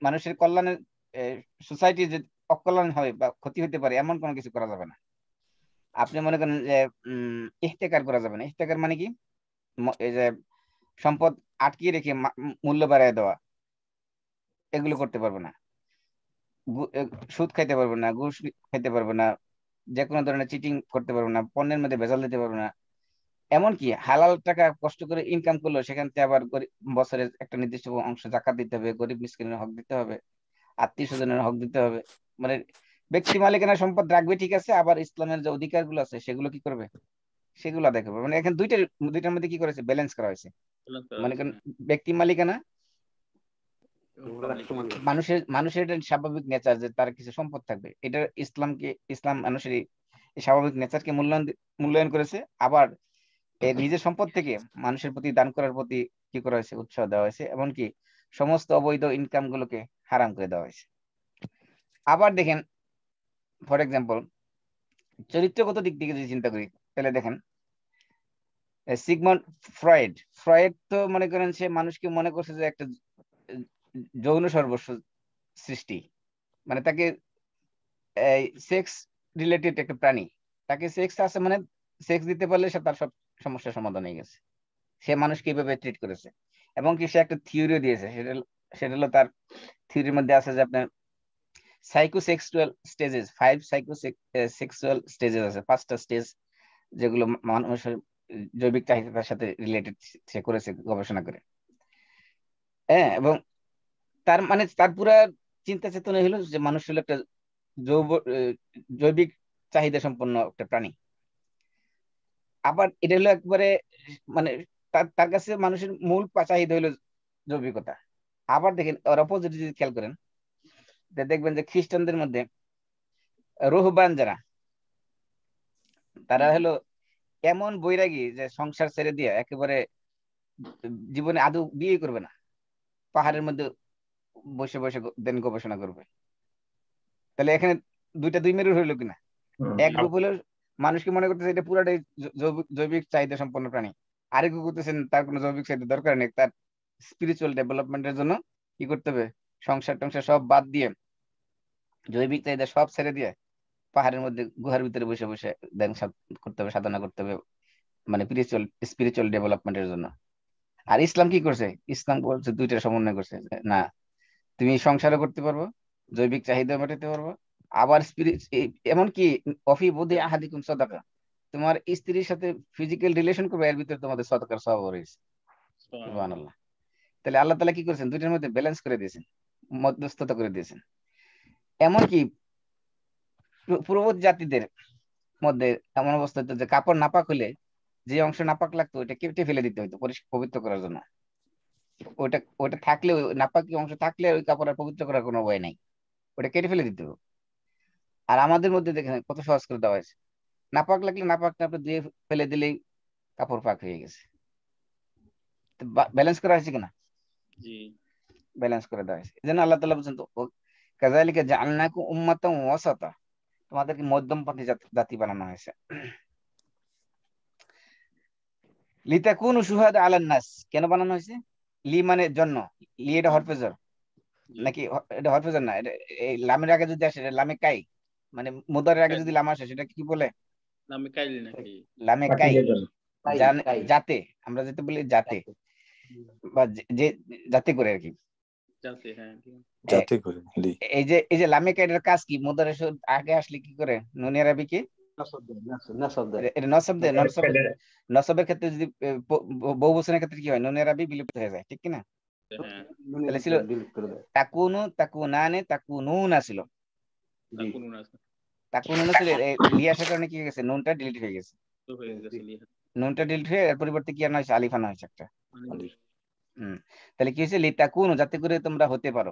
মানুষের কল্যাণের, সোসাইটির যে অকল্যাণ হয় বা ক্ষতি হতে পারে এমন কোনো কিছু করা যাবে না। আপনি মনে করেন যে ইহতেকার করা যাবে না। ইহতেকার মানে কি, এই যে সম্পদ আটকিয়ে রেখে মূল্য বাড়ায় দেওয়া, এগুলো করতে পারবে না। সুদ খাইতে পারবে না, ঘুষ খাইতে পারবে না, যে কোনো ধরনের চিটিং করতে পারবে না, পণ্যের মধ্যে ভেজাল দিতে পারবে না। এমনকি হালাল টাকা কষ্ট করে ইনকাম করলো সেখান থেকে আবার বছরের একটা নির্দিষ্ট অংশ জাকাত দিতে হবে, গরিব মিসকিনের হক দিতে হবে, আত্মীয় স্বজনের হক দিতে হবে। মানে ব্যক্তি মালিকানা সম্পদ রাখবে ঠিক আছে, আবার ইসলামের যে অধিকার গুলো আছে সেগুলো কি করবে, সেগুলো দেখবে। মানে এখন দুইটার মধ্যে কি করেছে, ব্যালেন্স করা হয়েছে। মনে করেন ব্যক্তি মালিকানা মানুষের স্বাভাবিক নেচার যে তার কিছু সম্পদ থাকবে, এটা ইসলাম মানুষের স্বাভাবিক নেচারকে মূল্যায়ন করেছে। আবার নিজের সম্পদ থেকে মানুষের প্রতি দান করার প্রতি কি করা হয়েছে, উৎসাহ দেওয়া হয়েছে। এমনকি সমস্ত অবৈধ ইনকাম গুলোকে হারাম করে দেওয়া হয়েছে। আবার দেখেন, ফর এক্সাম্পল চরিত্রগত দিক থেকে যদি চিন্তা করি, তাহলে দেখেন সিগমন্ড ফ্রয়েড তো মনে করেন সে মানুষকে মনে করছে যে একটা যৌন সর্বস্ব সৃষ্টি, মানে তাকে সেক্স রিলেটেড একটা প্রাণী, তাকে সেক্স আছে মানে সেক্স দিতে পারলে সে তার সব সমস্যার সমাধান হয়ে গেছে। সে মানুষকে এইভাবে ট্রিট করেছে। এবং কি সে একটা থিওরিও দিয়েছে, সেটা হলো তার থিওরির মধ্যে আছে যে আপনার সাইকোসেক্সুয়াল স্টেজেস, 5 সাইকোসেক্সুয়াল স্টেজেস আছে, 5টা স্টেজ, যেগুলো মানুষের জৈবিক চাহিদার সাথে রিলেটেড সে করেছে গবেষণা করে। হ্যাঁ, এবং তার পুরা চিন্তা চেতনা হলো যে মানুষ হলো একটা জৈবিক চাহিদা সম্পন্ন একটা প্রাণী। আবার এটা হলো একবারে মানে তার কাছে মানুষের মূল চাহিদা হলো জৈবিকতা। আবার দেখেন ওর অপোজিট যদি খেয়াল করেন, দেখবেন যে খ্রিস্টানদের মধ্যে রুহবান যারা, তারা হলো এমন বৈরাগী যে সংসার ছেড়ে দিয়ে একেবারে জীবনে আদৌ বিয়ে করবে না, পাহাড়ের মধ্যে বসে বসে দেন গবেষণা করবে। তাহলে এখানে দুই মেরুর হইলো কিনা, এক গ্রুপ হলো মানুষকে মনে করতেছে এটা পুরাটাই জৈবিক চাহিদা সম্পন্ন প্রাণী, আরেক গ্রুপ করতেছেন তার কোনো জৈবিক চাহিদা দরকার নেই, তার স্পিরিচুয়াল ডেভেলপমেন্টের জন্য কি করতে হবে, সংসার টংসার সব বাদ দিয়ে জৈবিক চাহিদা সব ছেড়ে দিয়ে পাহাড়ের মধ্যে গুহার ভিতরে বসে বসে ধ্যান করতে হবে, সাধনা করতে হবে, মানে স্পিরিচুয়াল ডেভেলপমেন্টের জন্য। আর ইসলাম কি করছে, ইসলাম বলছে দুইটার সমন্বয় করছে, না তুমি সংসারও করতে পারবো, জৈবিক চাহিদা মেটাতে পারবো, আবার এমনকি অফি বুদ্ধি আহাদিকুম সাদাকা, তোমার স্ত্রীর সাথে ফিজিক্যাল রিলেশন করবে, এর ভিতরে তোমাদের সদকার সওয়াব রয়েছে। সুবহানাল্লাহ। তাহলে আল্লাহ তাআলা কি করেছেন, দুইটার মধ্যে ব্যালেন্স করে দিয়েছেন, মধ্যস্থতা করে দিয়েছেন। এমনকি পূর্ববর্তী জাতিদের মধ্যে এমন অবস্থা হতো যে কাপড় নাপাক হলে যে অংশ নাপাক লাগতো ওইটা কেটে ফেলে দিতে হতো পবিত্র করার জন্য। ওইটা থাকলে, ওই নাপাকি অংশ থাকলে ওই কাপড় আর পবিত্র করার কোনো উপায় নাই, ওটা কেটে ফেলে দিতে হবে। আর আমাদের মধ্যে দেখেন কত সহজ করে দেওয়া হয়েছে, নাপাক লাগলে নাপাকটা আপনি ধুয়ে ফেলে দিলেই কাপড় পাক হয়ে গেছে। ব্যালেন্স করা হয়েছে কিনা, ব্যালেন্স করে দেওয়া হয়েছে। এই জন্য আল্লাহ তাআলা বলছেন তো কাযালিকা জাআলনাকুম উম্মাতান ওয়াসাতা, তোমাদেরকে মধ্যমপন্থী জাতি বানানো হয়েছে। লিতাকুনু শুহাদা আলান নাস, কেন বানানো হয়েছে, লি মানে জন্য, লি এটা হরফেজর নাকি, এটা হরফেজর না, এই লামের আগে যদি আসে লামে কাই, মানে মুদারের আগে যদি লাম আসে সেটা কি বলে, লামে কাই, যাতে, আমরা যেটা বলি যাতে, বা যে যাতে করে আর কি, যাতে করে। এই যে লামে কাইটার কাজ কি, মুদারের আগে আসলে কি করে, নুন আরবি কি এটা নসবের ক্ষেত্রে যদি বহুবচনের ক্ষেত্রে কি হয়, নুন আরবি বিলুপ্ত হয়ে যায়, ঠিক কিনা। তাহলে ছিল তাকুনু, তাকুনানে, তাকুনুনা ছিল, তাকুনুনা ছিল, লি আসার কারণে কি হয়ে গেছে, নুনটা ডিলিট হয়ে গেছে, নুনটা ডিলিট হয়ে এর পরিবর্তে কি আনা হয়েছে, আলিফ আনা হয়েছে একটা। তাহলে কি হয়েছে, লিতাকুনু, যাতে করে তোমরা হতে পারো,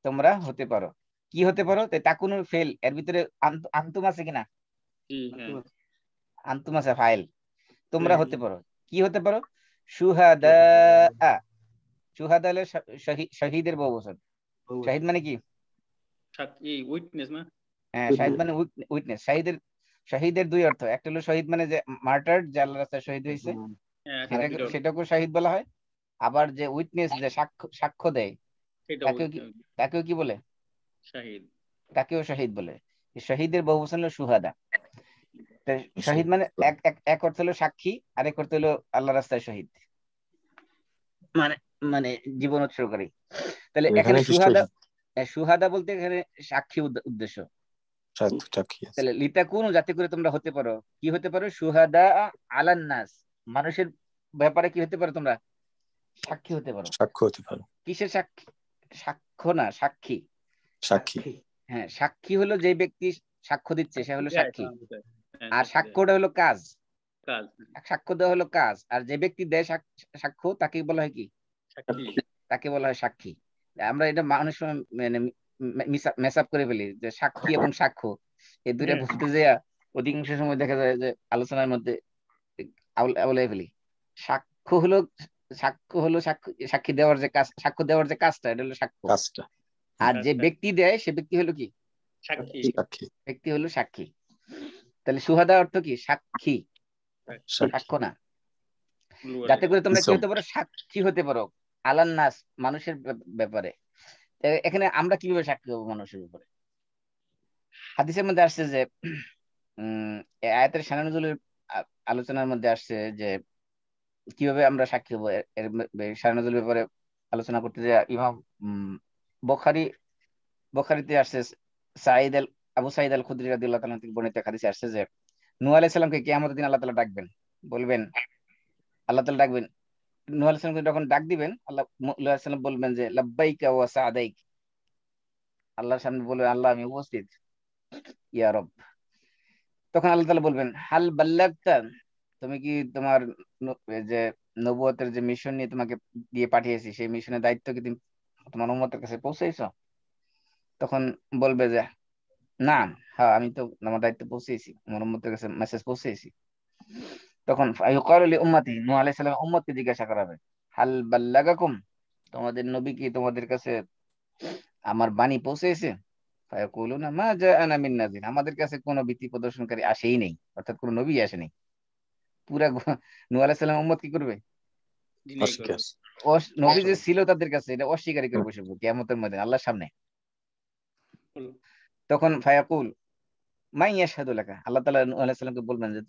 তোমরা হতে পারো। কি হতে পারো, তাকুনুর ফেল, এর ভিতরে আন্তুম আছে কিনা, আন্তুম আছে ফাইল, তোমরা হতে পারো। কি হতে পারো, শুহাদা, শুহাদা হলো শহীদের বহুবচন। শাহিদ মানে কি, উইটনেস না? হ্যাঁ, শাহিদ মানে উইটনেস। শহীদের দুই অর্থ, একটা হলো শহীদ মানে যে মার্টার, যে আল্লাহর রাস্তায় শহীদ হয়েছে, সেটাকেও শহীদ বলা হয়। আবার যে উইটনেস, যে সাক্ষ্য দেয়, তাকেও কি বলে, শাহিদ, তাকেও শহীদ বলে। শহীদের বহুবচন হলো শুহাদা। শহীদ মানে এক অর্থ হলো সাক্ষী, আরেক অর্থ হলো আল্লাহর রাস্তায় শহীদ, মানে মানে জীবন উৎসর্গকারী। তাহলে এখানে সুহাদা বলতে এখানে সাক্ষী উদ্দেশ্য। তাহলে লিতাকুনু, যাতে করে তোমরা হতে পারো, কি হতে পারো, সুহাদা আলান নাস, মানুষের ব্যাপারে কি হতে পারো তোমরা, সাক্ষী হতে পারো। সাক্ষ্য হতে পারো। কিসের সাক্ষী, সাক্ষ্য না, সাক্ষী। সাক্ষী, হ্যাঁ, সাক্ষী হলো যে ব্যক্তি সাক্ষ্য দিচ্ছে, সে হলো সাক্ষী। আর সাক্ষ্যটা হলো কাজ, সাক্ষ্য দেওয়া হলো কাজ। আর যে ব্যক্তি দেয় সাক্ষ্য, তাকে বলা হয় কি, তাকে বলা হয় সাক্ষী। আমরা এটা মানুষ মানে মেস আপ করে ফেলি, যে সাক্ষী এবং সাক্ষ্য এই দুইটা বলতে যে অধিকাংশ সময় দেখা যায় যে আলোচনার মধ্যে আউলাই ফেলি। সাক্ষ্য হলো সাক্ষী দেওয়ার যে কাজ, সাক্ষ্য দেওয়ার যে কাজটা, এটা হলো সাক্ষ্য। আর যে ব্যক্তি দেয়, সে ব্যক্তি হলো কি, ব্যক্তি হলো সাক্ষী। তাহলে সুহাদা অর্থ কি, সাক্ষী, সাক্ষ্য না। যাতে করে তোমরা কি হতে পারো, সাক্ষী হতে পারো আলান নাস, মানুষের ব্যাপারে। এখানে আমরা কিভাবে সাক্ষী হবো মানুষের ব্যাপারে? হাদিসের মধ্যে আসছে যে আয়াতের শানে নুজুলের আলোচনার মধ্যে আসছে যে কিভাবে আমরা সাক্ষী হবো, এর শানে নুজুলের ব্যাপারে আলোচনা করতে যে ইমাম বুখারীতে আসছে, আবু সাঈদ আল খুদরি রাদিয়াল্লাহু তাআলা থেকে বর্ণিত হাদিসে আসছে যে নূহ আলাইহিস সালামকে কিয়ামতের দিন আল্লাহ তাআলা ডাকবেন, বলবেন, আল্লাহ তাআলা ডাকবেন নূহ আলাইহিস সালামকে, যখন ডাক দিবেন আল্লাহ, নূহ আলাইহিস সালাম বলবেন যে লাব্বাইকা ওয়া সা'দাইক, আল্লাহর সামনে বলবেন, আল্লাহ আমি উপস্থিত, ইয়া রব। তখন আল্লাহ তাআলা বলবেন, হাল বাল্লাগতা, তুমি কি তোমার যে নবুয়তের যে মিশন নিয়ে তোমাকে দিয়ে পাঠিয়েছি, সেই মিশনের দায়িত্ব কি তুমি তোমার উম্মতের কাছে পৌঁছাইছো? তখন বলবে যে না, হ্যাঁ আমি তো আমার দায়িত্ব পৌঁছেছি, আমার উম্মতের কাছে মেসেজ পৌঁছেছি। তখন ফায়ুকালু লি উম্মতি, নূহ আলাইহিস সালাম উম্মতকে জিজ্ঞাসা করাবে, হাল বাল্লাগাকুম, তোমাদের নবী কি তোমাদের কাছে আমার বাণী পৌঁছেছে? ফায়াকুলুনা মা জাআনা মিন নাযির, আমাদের কাছে কোনো ভীতি প্রদর্শনকারী আসেই নেই, অর্থাৎ কোনো নবী আসেনি। পুরা নূহ আলাইহিস সালাম উম্মত কি করবে, নবী যে ছিল তাদের কাছে এটা অস্বীকারী করে বসে পড়বে কিয়ামতের ময়দানে আল্লাহর সামনে। তখন ফায়াকুল মাই ইয়াশহাদু লাকা, আল্লাহ তাআলা নূহ আলাইহিস সালামকে বলবেন যে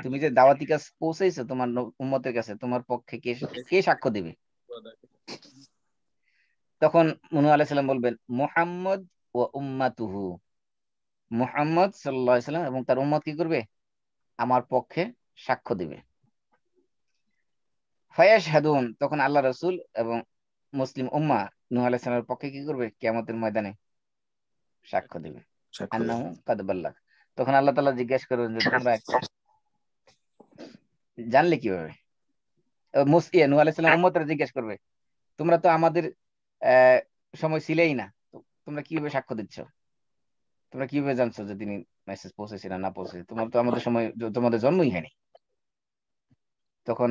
তুমি যে দাওয়াতি কাজ পৌঁছাইছো তোমার উম্মতের কাছে, তোমার পক্ষে কে সাক্ষ্য দিবে? তখন নূহ আলাইহিস সালাম বলবেন মুহাম্মদ ওয়া উম্মাতুহু, মুহাম্মদ সাল্লাল্লাহু আলাইহি সাল্লাম এবং তার উম্মত কি করবে, আমার পক্ষে সাক্ষ্য দিবে। ফায়াশহাদুন, তখন আল্লাহ রাসূল এবং মুসলিম উম্মাহ নূহ আলাইহিস সালামের পক্ষে কি করবে, কিয়ামতের ময়দানে সাক্ষ্য দিবে, আন্নাহু কাদ বাল্লাগ। তখন আল্লাহ তাআলা জিজ্ঞাসা করবেন যে তোমরা জানলে কিভাবে? নূহ আলাইহিস সালাম উম্মতরা জিজ্ঞাসা করবে, তোমরা তো আমাদের সময় ছিলেই না, তোমরা কিভাবে সাক্ষ্য দিচ্ছ, তোমরা কিভাবে জানছো যে তিনি মেসেজ পৌঁছেছে না পৌঁছেছে, তোমার তো আমাদের সময়, তোমাদের জন্মই হয়নি। তখন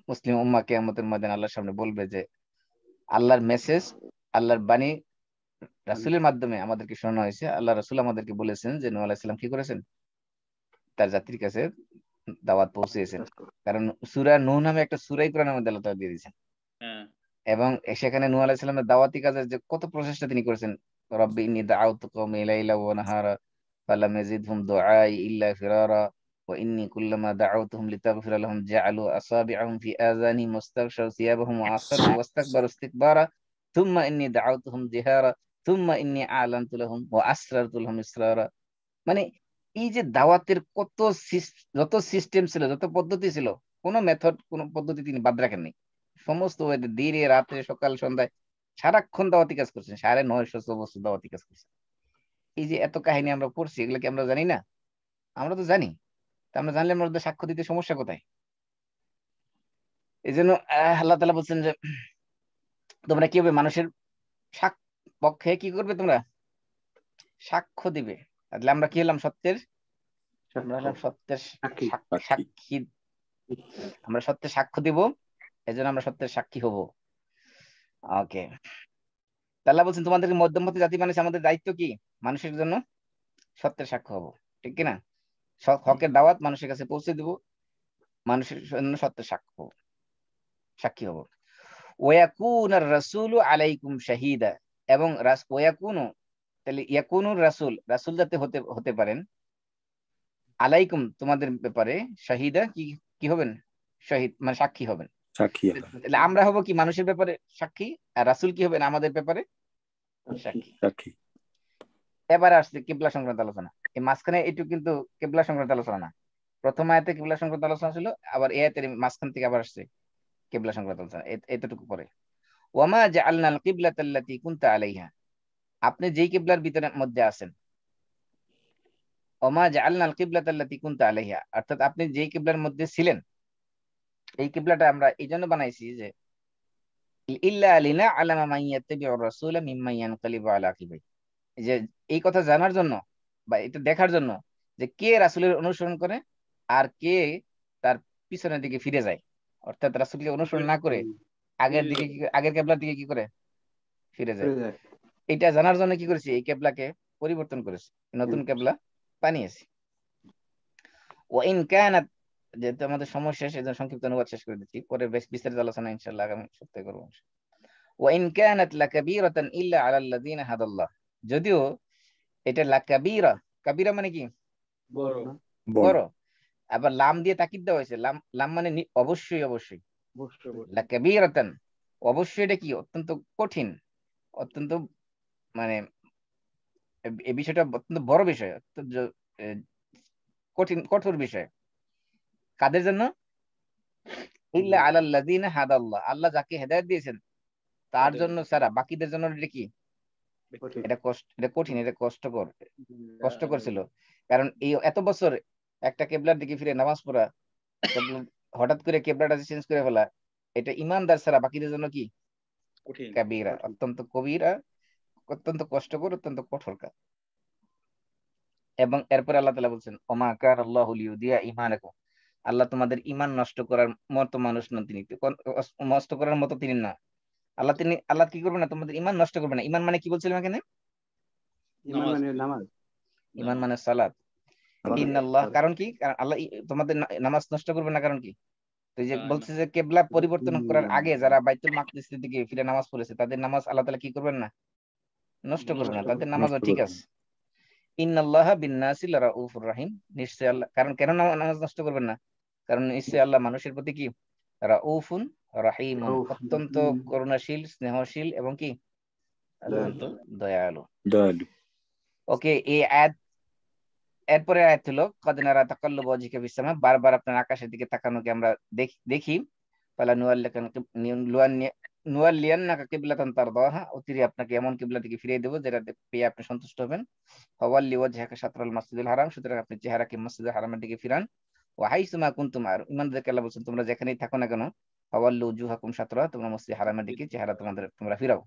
মুসলিম উম্মাহ কিয়ামতের ময়দানে আল্লাহর সামনে বলবে যে আল্লাহর মেসেজ, আল্লাহর বাণী রাসূলের মাধ্যমে আমাদেরকে শোনানো হয়েছে। আল্লাহ রাসূল আমাদেরকে বলেছেন যে নূহ আলাইহিস সালাম কি করেছেন, তার জাতির কাছে দাওয়াত পৌঁছেছেন। কারণ সূরা নূহ নামে একটা সূরাই কোরআনের মধ্যে আল্লাহ তাআলা দিয়ে দিয়েছেন, এবং সেখানে নূহ আলাইহিস সালামের দাওয়াতি কাজের যে কত প্রচেষ্টা তিনি করেছেন, রব্বি ইন্নী দাআউতু কওমি লাইলা ওয়া নাহারা ফালাম ইয়াজিদহুম দুআই ইল্লা ফিরারা ওয়া ইন্নী কুল্লামা দাআউতুহুম লিতাগফিরা লাহুম জাআলু আসাবি'আহুম ফি আযানিহিম ওয়াস্তাগশাউ সিয়াবাহুম ওয়া আসররু ওয়াস্তাকবারু ইসতিকবারা থুম্মা ইন্নী দাআউতুহুম জিহারা থুম্মা ইন্নী আ'লানতু লাহুম ওয়া আসরারতু লাহুম ইসরারা। মানে এই যে দাওয়াতের যত সিস্টেম ছিল, যত পদ্ধতি ছিল, কোনো মেথড, কোনো পদ্ধতি তিনি বাদ রাখেননি। সমস্ত দিনে রাতে সকাল সন্ধ্যায় সারাক্ষণ দাওয়াতি কাজ করছেন, 950 বছর দাওয়াতি কাজ করছেন। এই যে এত কাহিনী আমরা পড়ছি, এগুলো কি আমরা জানি না? আমরা তো জানি। তা আমরা জানলে আমরা ওদের সাক্ষ্য দিতে সমস্যা কোথায়? এই জন্য আল্লাহ তাআলা বলছেন যে তোমরা কিভাবে মানুষের পক্ষে কি করবে তোমরা? সাক্ষ্য দিবে। তাহলে আমরা কি হলাম? সত্যের সাক্ষী। আমরা সত্যের সাক্ষ্য দিব, এজন্য আমরা সত্যের সাক্ষী হব। ওকে, তাহলে বলছেন তোমাদেরকে মধ্যমপন্থী জাতি বানিয়েছে, আমাদের দায়িত্ব কি? মানুষের জন্য সত্যের সাক্ষ্য হব, ঠিক কিনা? হকের দাওয়াত মানুষের কাছে পৌঁছে দিব, মানুষের জন্য সত্যের সাক্ষী হব। ওয়াকুনার রাসূলু আলাইকুম শাহিদা, এবং ওয়াকুনু, তাহলে ইয়াকুনুর রাসূল, রাসূল যাতে হতে পারেন, আলাইকুম তোমাদের ব্যাপারে, শাহিদা কি হবেন? শহীদ মানে সাক্ষী হবেন। তাহলে আমরা হব কি? মানুষের ব্যাপারে সাক্ষী, আর রাসূল কি হবেন? আমাদের ব্যাপারে সাক্ষী। এবার আসছে কিবলা সংক্রান্ত আলোচনা। এই মাঝখানে একটু কিন্তু কিবলা সংক্রান্ত আলোচনা না, প্রথম আয়াতে কিবলা সংক্রান্ত আলোচনা ছিল, আবার এই আয়াতের মাঝখান থেকে আবার আসছে কিবলা সংক্রান্ত আলোচনা, এতটুকু পরে। ওয়ামা জাআলনাল কিবলাতাল্লাতী কুনতা আলাইহা, আপনি যেই কিবলার ভিতরের মধ্যে আছেন, ওমা জাআলনাল কিবলাতাল্লাতী কুনতা আলাইহা, অর্থাৎ আপনি যেই কিবলার মধ্যে ছিলেন, এই কিবলাটা আমরা এই জন্য বানাইছি যে ইল্লা লিনা'লামা মান ইয়াত্তাবি'ুর রাসূলা মিম্মান ইয়ানকালিবু আলা আকিবাই, যে এই কথা জানার জন্য বা এটা দেখার জন্য যে কে রাসূলের অনুসরণ করে আর কে তার পিছনের দিকে ফিরে যায়, অর্থাৎ রাসূলকে অনুসরণ না করে আগের কিবলার দিকে কি করে ফিরে যায়। এটা জানার জন্য কি করেছি? এই কিবলাকে পরিবর্তন করেছি, নতুন কিবলা বানিয়েছি। ওয়াইন কানাত, যেহেতু আমাদের সময় শেষ, এজন্য সংক্ষিপ্ত অনুবাদ শেষ করে দিচ্ছি, পরে বেশ বিস্তারিত আলোচনা ইনশাআল্লাহ আগামী সপ্তাহে করব। ওয়াইন কানাত লাকাবীরাতান ইল্লা আলাল্লাযীনা হাদাল্লাহ, যদিও এটা লাকাবীরা, কাবীরা মানে কি? বড়। আবার লাম দিয়ে তাকিদ দেওয়া হয়েছে, লাম মানে অবশ্যই লাকাবীরাতান, অবশ্যই এটা কি? অত্যন্ত কঠিন, অত্যন্ত মানে এই বিষয়টা অত্যন্ত বড় বিষয়, অত্যন্ত কঠিন কঠোর বিষয়। কাদের জন্য? ইল্লা আলাল্লাযীনা হাদাল্লাহ, আল্লাহ যাকে হেদায়েত দিয়েছেন তার জন্য ছাড়া বাকিদের জন্য এটা কি? এটা কঠিন, এটা কষ্টকর ছিল। কারণ এই এত বছর একটা কেবলার দিকে ফিরে নামাজ পড়া, হঠাৎ করে কেবলাটা চেঞ্জ করে ফেলা, এটা ইমানদার ছাড়া বাকিদের জন্য কি? কাবীরা, অত্যন্ত কবিরা, অত্যন্ত কষ্টকর, অত্যন্ত কঠোর কাজ। এবং এরপরে আল্লাহ তাআলা বলছেন ওমা কানাল্লাহু লিইউদিয়া ঈমানাকুম, আল্লাহ তোমাদের ঈমান নষ্ট করার মতো মানুষ নন, তিনি নষ্ট করার মতো তিনি না। আল্লাহ কি করবে না? তোমাদের ঈমান নষ্ট করবে না। ঈমান মানে কি বলছিলাম এখানে? ঈমান মানে সালাত। ইন্নাল্লাহ, কারণ কি? কারণ আল্লাহ তোমাদের নামাজ নষ্ট করবে না, কারণ কি? তো যে বলছে যে কিবলা পরিবর্তন করার আগে যারা বাইতুল মাকদিসের দিকে ফিরে নামাজ পড়েছে, তাদের নামাজ আল্লাহ তাআলা কি করবেন না? নষ্ট করবে না, তাদের নামাজও ঠিক আছে। ইন্নাল্লাহা বিন-নাসি লারাউফুর রাহিম, নিশ্চয় আল্লাহ, কারণ কেন নামাজ নষ্ট করবেন না? কারণ নিশ্চয় আল্লাহ মানুষের প্রতি কি? রাউফুন রাহিমুন, অত্যন্ত করুণাশীল, স্নেহশীল এবং কি? দয়ালু। ওকে, এই আয়াত, এরপরে আয়াত হলো কদ নারা তাকাল্লুবা ওয়াজহিকা ফিস সামা, বারবার আপনার আকাশের দিকে তাকানোকে আমরা দেখি। ফালা নুওয়াল্লিয়ান্নাকা কিবলাতান তারদাহা, অতিরে আপনাকে এমন কিবলা দিকে ফিরিয়ে দেব যেটা পেয়ে আপনি সন্তুষ্ট হবেন। ফাওয়াল্লি ওয়াজহাকা শাতরাল মাসজিদুল হারাম, সুতরাং আপনি চেহারাকে মসজিদুল হারামের দিকে ফিরান। ওয়া হাইসুমা কুনতুম, আর ইমানদারকে আল্লাহ বলছেন তোমরা যেখানেই থাকো না কেন, ফাওয়াল্লু উজুহাকুম শাতরা, তোমরা মসজিদ হারামের দিকে চেহারা তোমরা ফিরাও।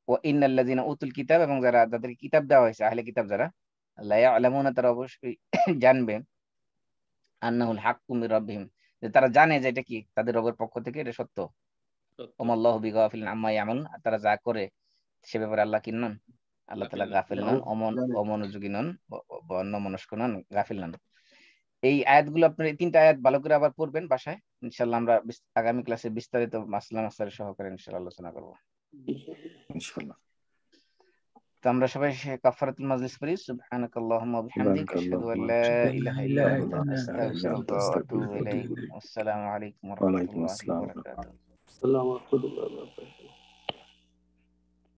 ওয়া ইন্নাল্লাযিনা উতুল কিতাব, এবং যাদেরকে কিতাব দেওয়া হয়েছে, আহলে কিতাব যারা, লা ইয়ালামুনা, তারা অবশ্যই জানবে, আন্নাহুল হাক্কু মির রাব্বিহিম, যে তারা জানে যে এটা কি? তাদের রবের পক্ষ থেকে এটা সত্য। ওমাল্লাহু বিগাফিলিন আম্মা ইয়ামালুন, তারা যা করে সে ব্যাপারে আল্লাহ কি নন? আল্লাহ তাআলা গাফিল নন, অমনোযোগী নন, অন্যমনস্ক নন, গাফিল নন। এই আয়াতগুলো আপনার, এই তিনটা আয়াত ভালো করে আবার পড়বেন বাসায়, ইনশাআল্লাহ আমরা আগামী ক্লাসে বিস্তারিত মাসলা মাসাইল সহকারে ইনশাআল্লাহ আলোচনা করব ইনশাআল্লাহ। তো আমরা সবাই কাফারাতুল মাজলিস পড়ি। সুবহানাকাল্লাহুম্মা ওয়া বিহামদিকা আশহাদু আল লা ইলাহা ইল্লা আনতা আস্তাগফিরুকা ওয়া আতুবু ইলাইক। আসসালামু আলাইকুম ওয়া রাহমাতুল্লাহি ওয়া বারাকাতুহু।